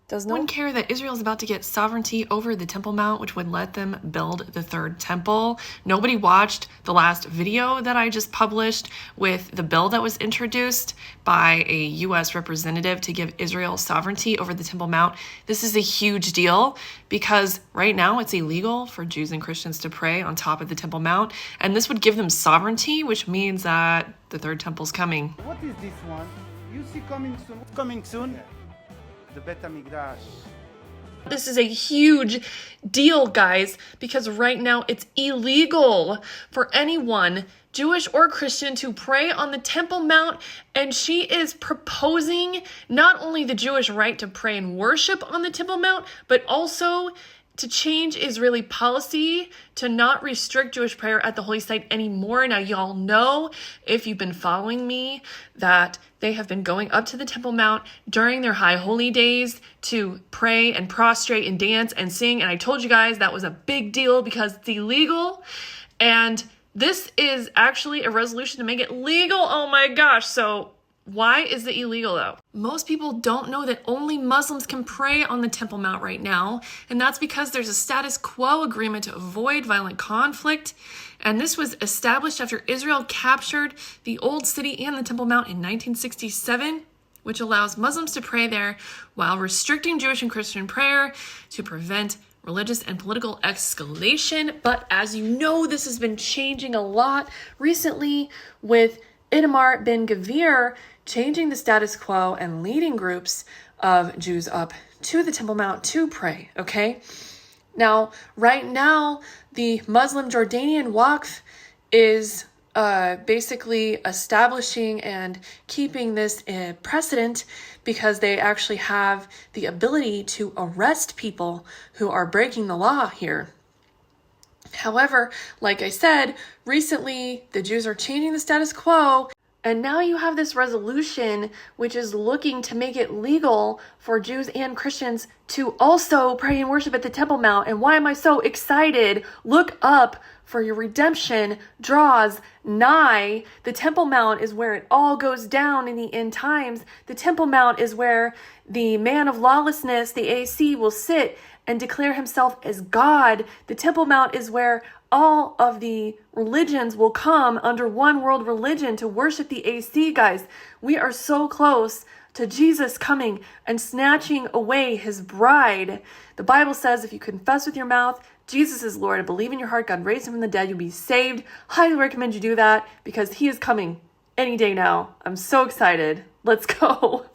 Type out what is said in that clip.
Does no one care that Israel is about to get sovereignty over the Temple Mount, which would let them build the third temple? Nobody watched the last video that I just published with the bill that was introduced by a U.S. representative to give Israel sovereignty over the Temple Mount. This is a huge deal because right now it's illegal for Jews and Christians to pray on top of the Temple Mount, and this would give them sovereignty, which means that the third temple's coming. What is this one? You see coming soon? Coming soon? The Bet HaMikdash. This is a huge deal, guys, because right now it's illegal for anyone, Jewish or Christian, to pray on the Temple Mount, and she is proposing not only the Jewish right to pray and worship on the Temple Mount, but also to change Israeli policy to not restrict Jewish prayer at the holy site anymore. Now, y'all know, if you've been following me, that they have been going up to the Temple Mount during their high holy days to pray and prostrate and dance and sing. And I told you guys that was a big deal because it's illegal. And this is actually a resolution to make it legal. Oh my gosh. So why is it illegal though? Most people don't know that only Muslims can pray on the Temple Mount right now, and that's because there's a status quo agreement to avoid violent conflict, and this was established after Israel captured the Old City and the Temple Mount in 1967, which allows Muslims to pray there while restricting Jewish and Christian prayer to prevent religious and political escalation. But as you know, this has been changing a lot recently with Itamar Ben-Gvir changing the status quo and leading groups of Jews up to the Temple Mount to pray, okay? Now, right now, the Muslim Jordanian Waqf is basically establishing and keeping this precedent because they actually have the ability to arrest people who are breaking the law here. However, like I said, recently the Jews are changing the status quo, and now you have this resolution which is looking to make it legal for Jews and Christians to also pray and worship at the Temple Mount. And why am I so excited? Look up, for your redemption draws nigh. The Temple Mount is where it all goes down in the end times. The Temple Mount is where the man of lawlessness, the AC, will sit and declare himself as God. The Temple Mount is where all of the religions will come under one world religion to worship the AC, guys. We are so close to Jesus coming and snatching away his bride. The Bible says if you confess with your mouth Jesus is Lord and believe in your heart God raised him from the dead, you'll be saved. Highly recommend you do that because he is coming any day now. I'm so excited. Let's go.